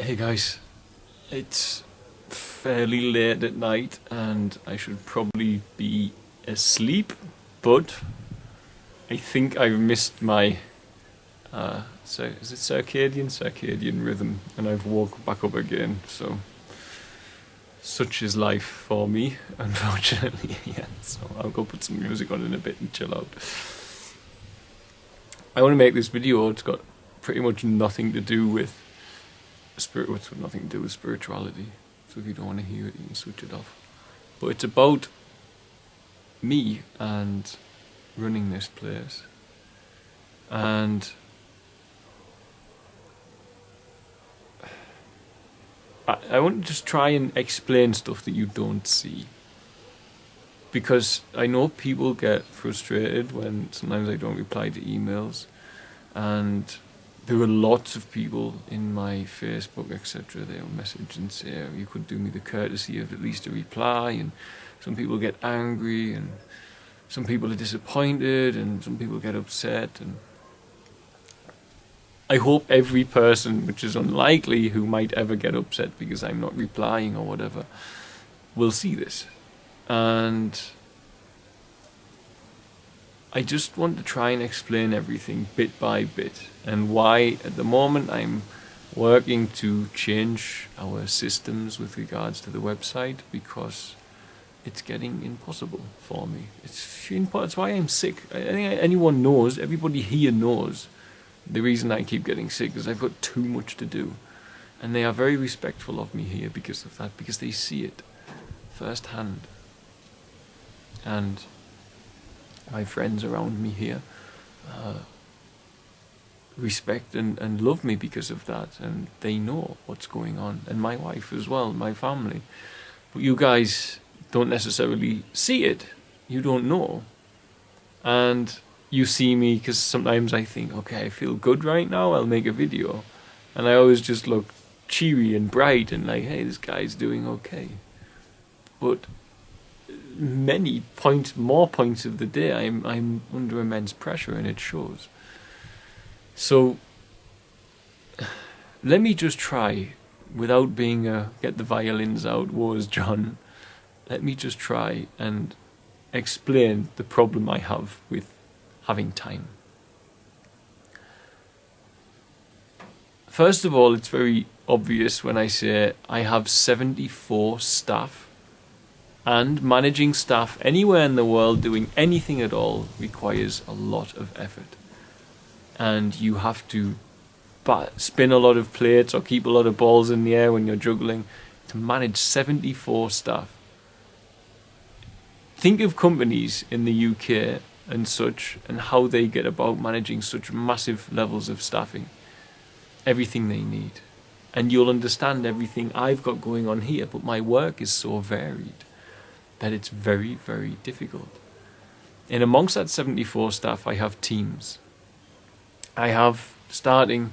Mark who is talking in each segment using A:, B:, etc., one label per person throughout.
A: Hey guys, it's fairly late at night and I should probably be asleep, but I think I've missed my is it circadian rhythm, and I've woke back up again. So such is life for me, unfortunately. Yeah, so I'll go put some music on in a bit and chill out. I want to make this video. It's got pretty much nothing to do with nothing to do with spirituality. So if you don't want to hear it, you can switch it off. But it's about me and running this place. And I want to just try and explain stuff that you don't see. Because I know people get frustrated when sometimes I don't reply to emails. And there were lots of people in my Facebook, etc. They'll message and say, oh, you could do me the courtesy of at least a reply. And some people get angry, and some people are disappointed, and some people get upset. And I hope every person, which is unlikely, who might ever get upset because I'm not replying or whatever, will see this. And I just want to try and explain everything bit by bit, and why at the moment I'm working to change our systems with regards to the website, because it's getting impossible for me. It's why I'm sick. I think anyone knows, everybody here knows, the reason I keep getting sick is I've got too much to do. And they are very respectful of me here because of that, because they see it firsthand. And my friends around me here respect and love me because of that, and they know what's going on, and my wife as well, my family. But you guys don't necessarily see it, you don't know, and you see me because sometimes I think, okay, I feel good right now, I'll make a video, and I always just look cheery and bright and like, hey, this guy's doing okay. But more points of the day I'm under immense pressure, and it shows. So let me just try, without being get the violins out, woes John, let me just try and explain the problem I have with having time. First of all, it's very obvious when I say I have 74 staff. And managing staff anywhere in the world doing anything at all requires a lot of effort. And you have to spin a lot of plates or keep a lot of balls in the air when you're juggling to manage 74 staff. Think of companies in the UK and such, and how they get about managing such massive levels of staffing. Everything they need. And you'll understand everything I've got going on here, but my work is so varied that it's very, very difficult. And amongst that 74 staff, I have teams. I have, starting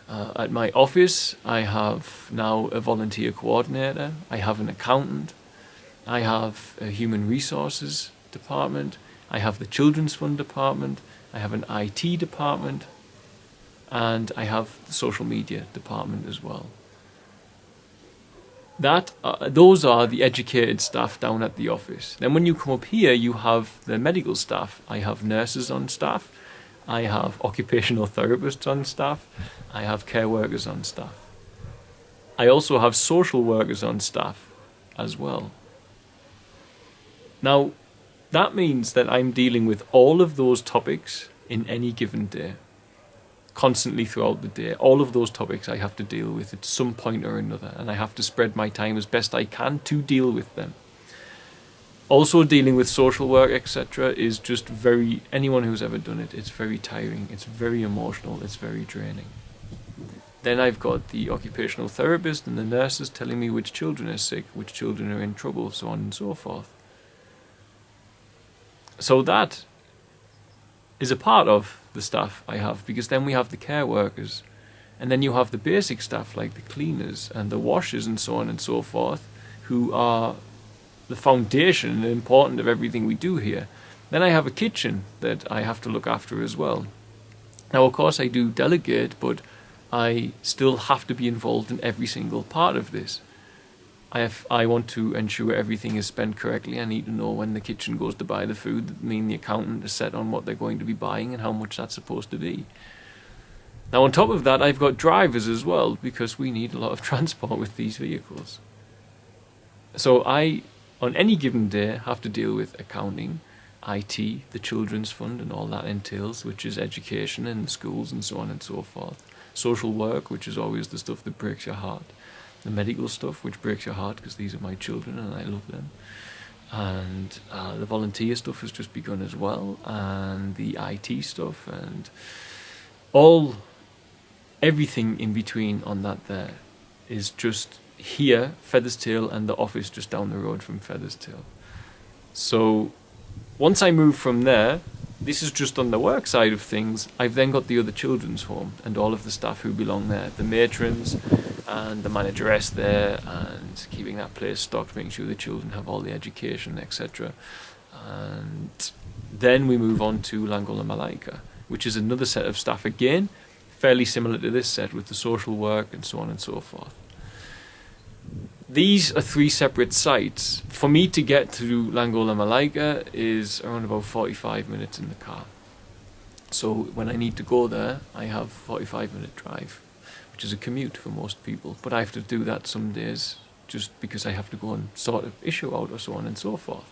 A: at my office, I have now a volunteer coordinator, I have an accountant, I have a human resources department, I have the children's fund department, I have an IT department, and I have the social media department as well. Those are the educated staff down at the office. Then when you come up here, you have the medical staff. I have nurses on staff. I have occupational therapists on staff. I have care workers on staff. I also have social workers on staff as well. Now, that means that I'm dealing with all of those topics in any given day. Constantly throughout the day, all of those topics I have to deal with at some point or another, and I have to spread my time as best I can to deal with them. Also, dealing with social work, etc. is just anyone who's ever done it, it's very tiring, it's very emotional, it's very draining. Then I've got the occupational therapist and the nurses telling me which children are sick, which children are in trouble, so on and so forth. So that is a part of the staff I have, because then we have the care workers, and then you have the basic staff like the cleaners and the washers and so on and so forth, who are the foundation and important of everything we do here. Then I have a kitchen that I have to look after as well. Now, of course, I do delegate, but I still have to be involved in every single part of this. I want to ensure everything is spent correctly. I need to know when the kitchen goes to buy the food. That means the accountant is set on what they're going to be buying and how much that's supposed to be. Now on top of that, I've got drivers as well, because we need a lot of transport with these vehicles. So I, on any given day, have to deal with accounting, IT, the children's fund and all that entails, which is education and schools and so on and so forth. Social work, which is always the stuff that breaks your heart. The medical stuff, which breaks your heart because these are my children and I love them. And the volunteer stuff has just begun as well. And the IT stuff and everything in between on that there is just here, Featherstail, and the office just down the road from Featherstail. So once I move from there, this is just on the work side of things. I've then got the other children's home and all of the staff who belong there, the matrons and the manageress there, and keeping that place stocked, making sure the children have all the education, etc. And then we move on to Langola Malaika, which is another set of staff again, fairly similar to this set with the social work and so on and so forth. These are 3 separate sites. For me to get to Langola Malaika is around about 45 minutes in the car. So when I need to go there, I have a 45-minute drive, which is a commute for most people. But I have to do that some days just because I have to go and sort an issue out or so on and so forth.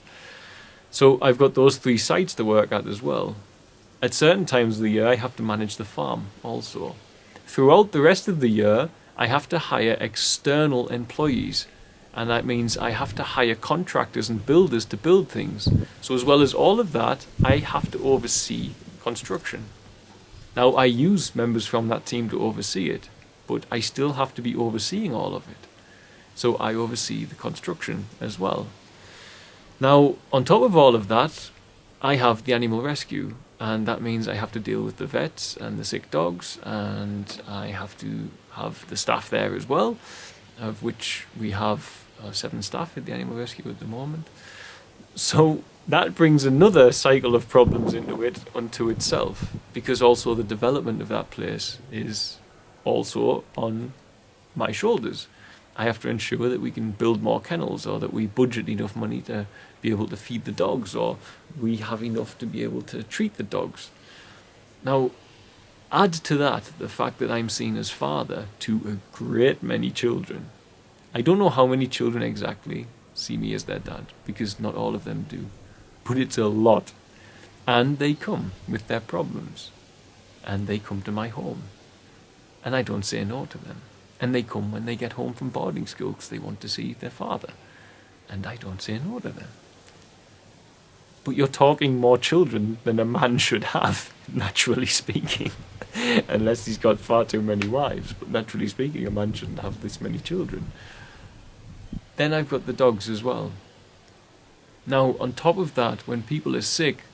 A: So I've got those 3 sites to work at as well. At certain times of the year, I have to manage the farm also. Throughout the rest of the year, I have to hire external employees, and that means I have to hire contractors and builders to build things. So as well as all of that, I have to oversee construction. Now I use members from that team to oversee it, but I still have to be overseeing all of it. So I oversee the construction as well. Now on top of all of that, I have the animal rescue. And that means I have to deal with the vets and the sick dogs, and I have to have the staff there as well, of which we have 7 staff at the animal rescue at the moment. So that brings another cycle of problems unto itself, because also the development of that place is also on my shoulders. I have to ensure that we can build more kennels, or that we budget enough money to be able to feed the dogs, or we have enough to be able to treat the dogs. Now, add to that the fact that I'm seen as father to a great many children. I don't know how many children exactly see me as their dad, because not all of them do, but it's a lot. And they come with their problems, and they come to my home, and I don't say no to them. And they come when they get home from boarding school because they want to see their father. And I don't say no to them. But you're talking more children than a man should have, naturally speaking. Unless he's got far too many wives. But naturally speaking, a man shouldn't have this many children. Then I've got the dogs as well. Now, on top of that, when people are sick,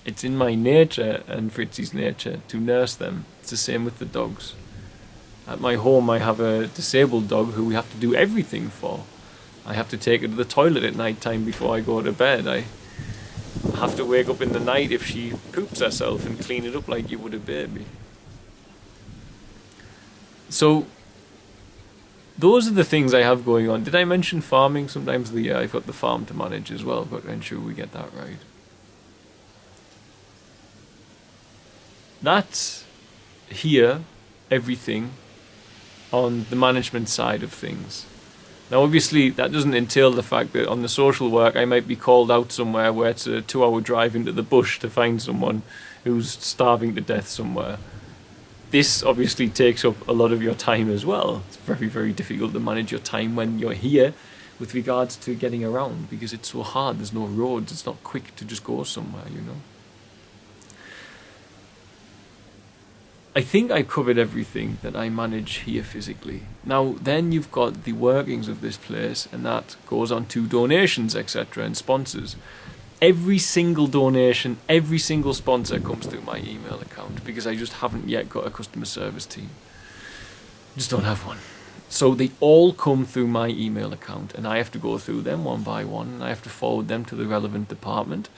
A: it's in my nature and Fritzy's nature to nurse them. It's the same with the dogs. At my home, I have a disabled dog who we have to do everything for. I have to take her to the toilet at night time before I go to bed. I have to wake up in the night if she poops herself and clean it up like you would a baby. So, those are the things I have going on. Did I mention farming? Sometimes I've got the farm to manage as well, but I'm sure we get that right. That's here, everything on the management side of things. Now obviously that doesn't entail the fact that on the social work I might be called out somewhere where it's a 2-hour drive into the bush to find someone who's starving to death somewhere. This obviously takes up a lot of your time as well. It's very, very difficult to manage your time when you're here with regards to getting around, because it's so hard. There's no roads. It's not quick to just go somewhere, you know. I think I covered everything that I manage here physically. Now, then you've got the workings of this place, and that goes on to donations, etc., and sponsors. Every single donation, every single sponsor comes through my email account, because I just haven't yet got a customer service team. Just don't have one. So they all come through my email account, and I have to go through them one by one, and I have to forward them to the relevant department,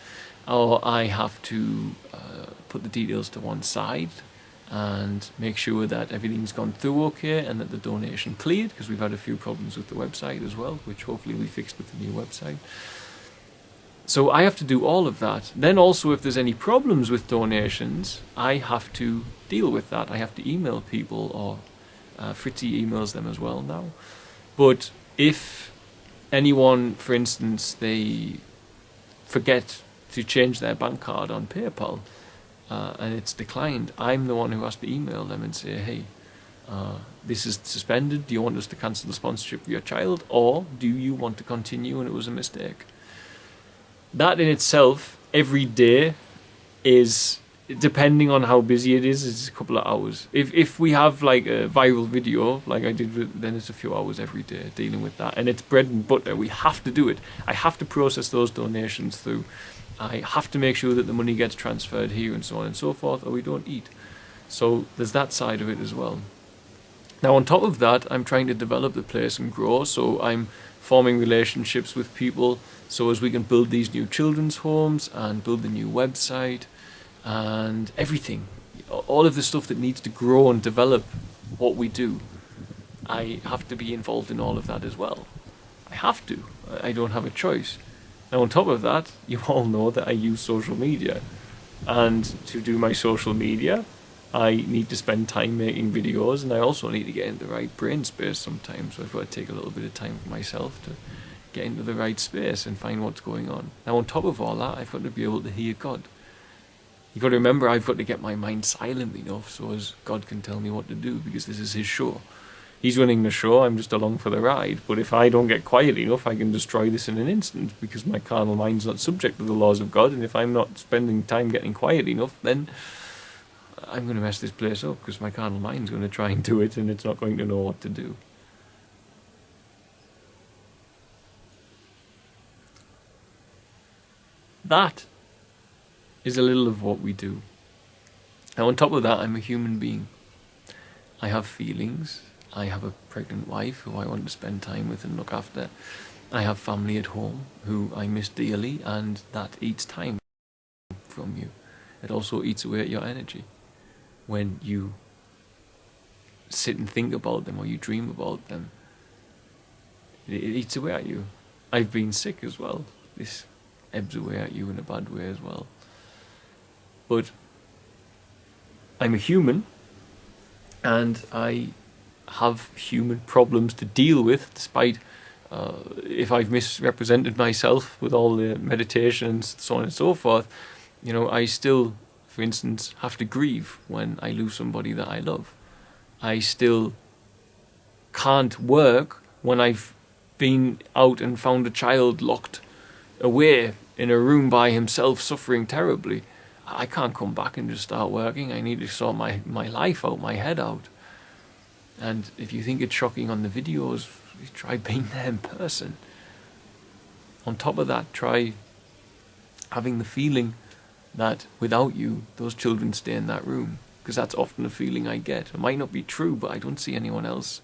A: or I have to put the details to one side, and make sure that everything's gone through okay and that the donation cleared, because we've had a few problems with the website as well, which hopefully we fixed with the new website. So I have to do all of that. Then also, if there's any problems with donations, I have to deal with that. I have to email people, or Fritzy emails them as well now. But if anyone, for instance, they forget to change their bank card on PayPal and it's declined, I'm the one who has to email them and say, hey, this is suspended. Do you want us to cancel the sponsorship for your child, or do you want to continue and it was a mistake? That in itself, every day, is, depending on how busy it is a couple of hours. If we have like a viral video, like I did, then it's a few hours every day dealing with that. And it's bread and butter. We have to do it. I have to process those donations through. I have to make sure that the money gets transferred here and so on and so forth, or we don't eat. So there's that side of it as well. Now on top of that, I'm trying to develop the place and grow. So I'm forming relationships with people so as we can build these new children's homes and build the new website and everything. All of the stuff that needs to grow and develop what we do. I have to be involved in all of that as well. I have to. I don't have a choice. Now on top of that, you all know that I use social media. And to do my social media, I need to spend time making videos, and I also need to get into the right brain space sometimes. So I've got to take a little bit of time for myself to get into the right space and find what's going on. Now on top of all that, I've got to be able to hear God. You've got to remember, I've got to get my mind silent enough so as God can tell me what to do, because this is his show. He's running the show, I'm just along for the ride. But if I don't get quiet enough, I can destroy this in an instant, because my carnal mind's not subject to the laws of God. And if I'm not spending time getting quiet enough, then I'm going to mess this place up, because my carnal mind's going to try and do it and it's not going to know what to do. That is a little of what we do. Now on top of that, I'm a human being. I have feelings. I have a pregnant wife who I want to spend time with and look after. I have family at home who I miss dearly, and that eats time from you. It also eats away at your energy. When you sit and think about them or you dream about them, it eats away at you. I've been sick as well. This ebbs away at you in a bad way as well. But I'm a human, and I have human problems to deal with, despite if I've misrepresented myself with all the meditations, so on and so forth. You know, I still, for instance, have to grieve when I lose somebody that I love. I still can't work when I've been out and found a child locked away in a room by himself, suffering terribly. I can't come back and just start working. I need to sort my life out, my head out. And if you think it's shocking on the videos, try being there in person. On top of that, try having the feeling that without you, those children stay in that room. Because that's often a feeling I get. It might not be true, but I don't see anyone else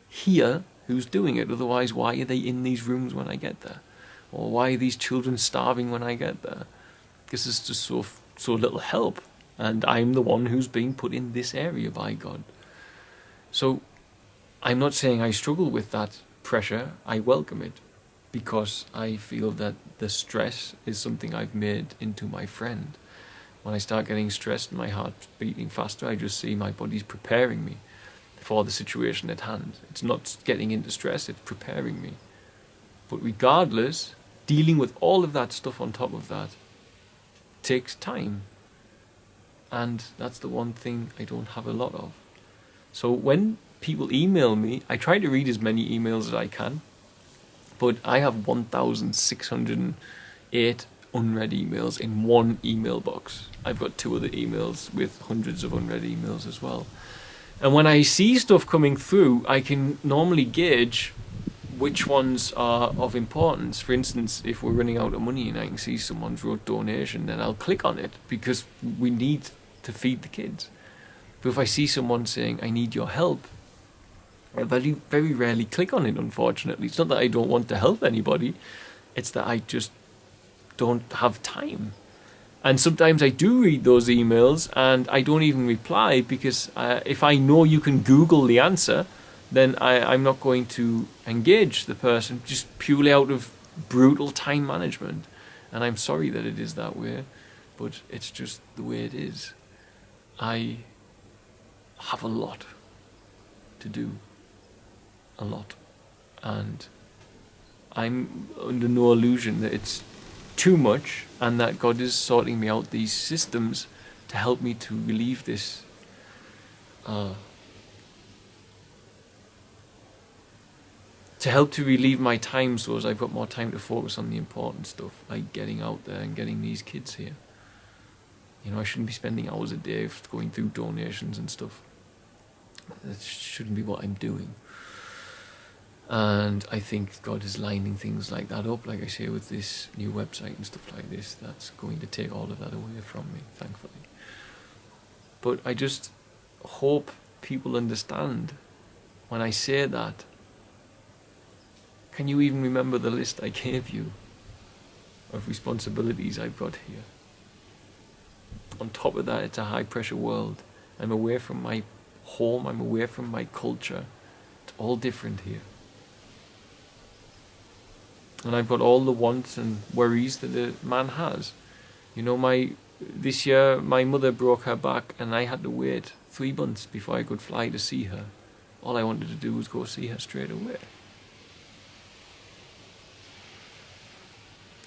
A: here who's doing it. Otherwise, why are they in these rooms when I get there? Or why are these children starving when I get there? Because there's just so little help. And I'm the one who's being put in this area by God. So I'm not saying I struggle with that pressure. I welcome it, because I feel that the stress is something I've made into my friend. When I start getting stressed and my heart's beating faster, I just see my body's preparing me for the situation at hand. It's not getting into stress, it's preparing me. But regardless, dealing with all of that stuff on top of that takes time. And that's the one thing I don't have a lot of. So when people email me, I try to read as many emails as I can, but I have 1,608 unread emails in one email box. I've got 2 other emails with hundreds of unread emails as well. And when I see stuff coming through, I can normally gauge which ones are of importance. For instance, if we're running out of money and I can see someone's wrote donation, then I'll click on it, because we need to feed the kids. But if I see someone saying, I need your help, I very, very rarely click on it, unfortunately. It's not that I don't want to help anybody, it's that I just don't have time. And sometimes I do read those emails and I don't even reply because if I know you can Google the answer, then I'm not going to engage the person just purely out of brutal time management. And I'm sorry that it is that way, but it's just the way it is. I have a lot to do. A lot. And I'm under no illusion that it's too much and that God is sorting me out these systems to help me to relieve this to help to relieve my time so as I've got more time to focus on the important stuff, like getting out there and getting these kids here. You know, I shouldn't be spending hours a day going through donations and stuff. That shouldn't be what I'm doing. And I think God is lining things like that up, like I say, with this new website and stuff like this. That's going to take all of that away from me, thankfully. But I just hope people understand when I say that. Can you even remember the list I gave you of responsibilities I've got here? On top of that, it's a high-pressure world. I'm away from my home, I'm away from my culture. It's all different here. And I've got all the wants and worries that a man has. You know, this year my mother broke her back and I had to wait 3 months before I could fly to see her. All I wanted to do was go see her straight away.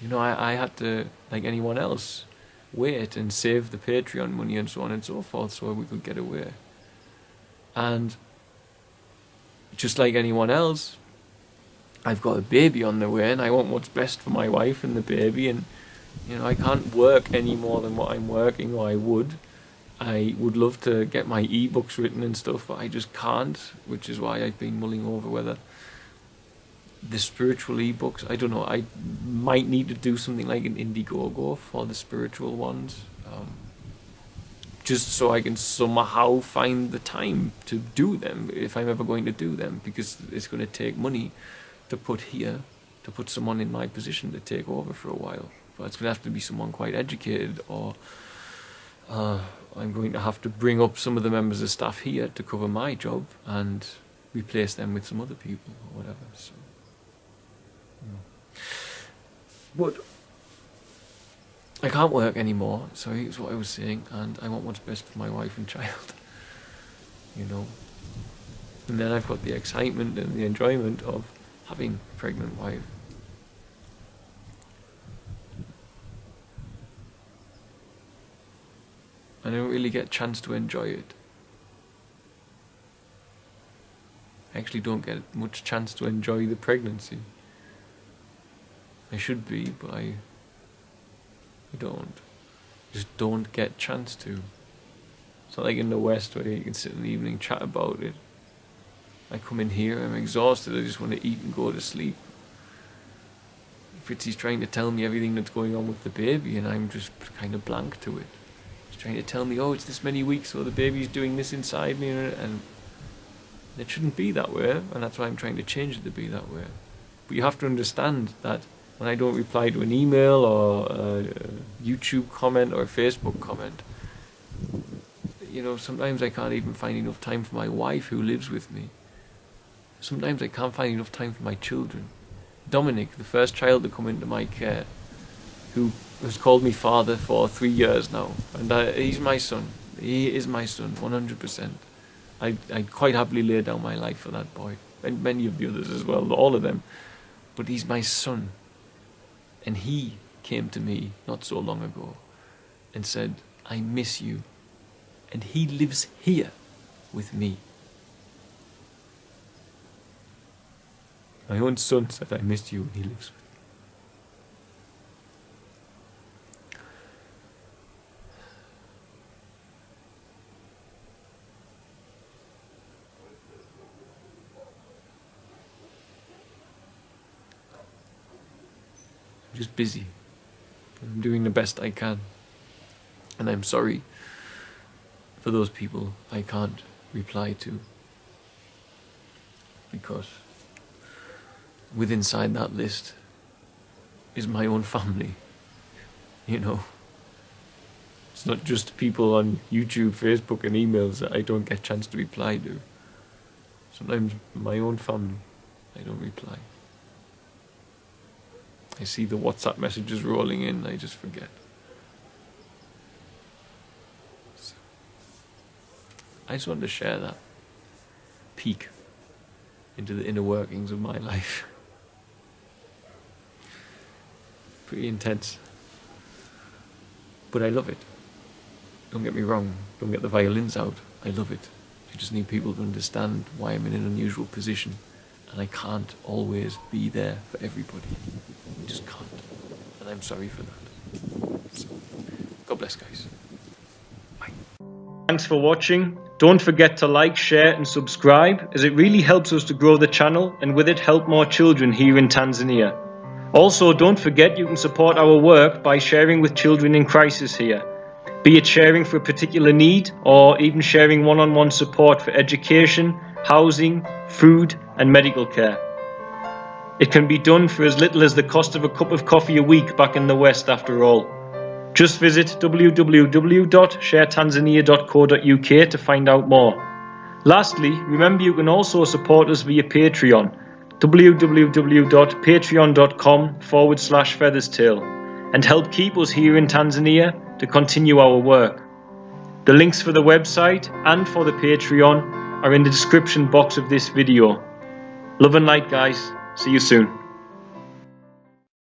A: You know, I had to, like anyone else, wait and save the Patreon money and so on and so forth so we could get away. And just like anyone else, I've got a baby on the way and I want what's best for my wife and the baby, and you know, I can't work any more than what I'm working, or I would love to get my ebooks written and stuff, but I just can't, which is why I've been mulling over whether the spiritual ebooks, I don't know, I might need to do something like an Indiegogo for the spiritual ones, just so I can somehow find the time to do them, if I'm ever going to do them, because it's going to take money to put someone in my position to take over for a while. But it's going to have to be someone quite educated, or I'm going to have to bring up some of the members of staff here to cover my job and replace them with some other people or whatever. So, but I can't work anymore, so here's what I was saying, and I want what's best for my wife and child, you know. And then I've got the excitement and the enjoyment of having a pregnant wife. I don't really get a chance to enjoy it. I actually don't get much chance to enjoy the pregnancy. I should be, but I don't. Just don't get a chance to. It's not like in the West where you can sit in the evening, chat about it. I come in here, I'm exhausted, I just want to eat and go to sleep. Fritzy's trying to tell me everything that's going on with the baby, and I'm just kind of blank to it. He's trying to tell me, oh, it's this many weeks, so the baby's doing this inside me, and it shouldn't be that way, and that's why I'm trying to change it to be that way. But you have to understand that when I don't reply to an email or a YouTube comment or a Facebook comment, you know, sometimes I can't even find enough time for my wife who lives with me. Sometimes I can't find enough time for my children. Dominic, the first child to come into my care, who has called me father for 3 years now, and he's my son. He is my son, 100%. I'd quite happily lay down my life for that boy, and many of the others as well, all of them. But he's my son. And he came to me not so long ago and said, I miss you. And he lives here with me. My own son said, I miss you, and he lives with me. I'm just busy. I'm doing the best I can. And I'm sorry for those people I can't reply to. Because inside that list is my own family, you know. It's not just people on YouTube, Facebook and emails that I don't get a chance to reply to. Sometimes my own family, I don't reply. I see the WhatsApp messages rolling in, I just forget. So, I just wanted to share that peek into the inner workings of my life. Pretty intense. But I love it. Don't get me wrong, don't get the violins out. I love it. I just need people to understand why I'm in an unusual position. And I can't always be there for everybody. I just can't. And I'm sorry for that. So, God bless, guys. Bye.
B: Thanks for watching. Don't forget to like, share and subscribe, as it really helps us to grow the channel and with it help more children here in Tanzania. Also, don't forget you can support our work by sharing with children in crisis here, be it sharing for a particular need or even sharing one-on-one support for education, housing, food and medical care. It can be done for as little as the cost of a cup of coffee a week back in the West after all. Just visit www.sharetanzania.co.uk to find out more. Lastly, remember you can also support us via Patreon, www.patreon.com/featherstail, and help keep us here in Tanzania to continue our work. The links for the website and for the Patreon are in the description box of this video. Love and light, guys. See you soon.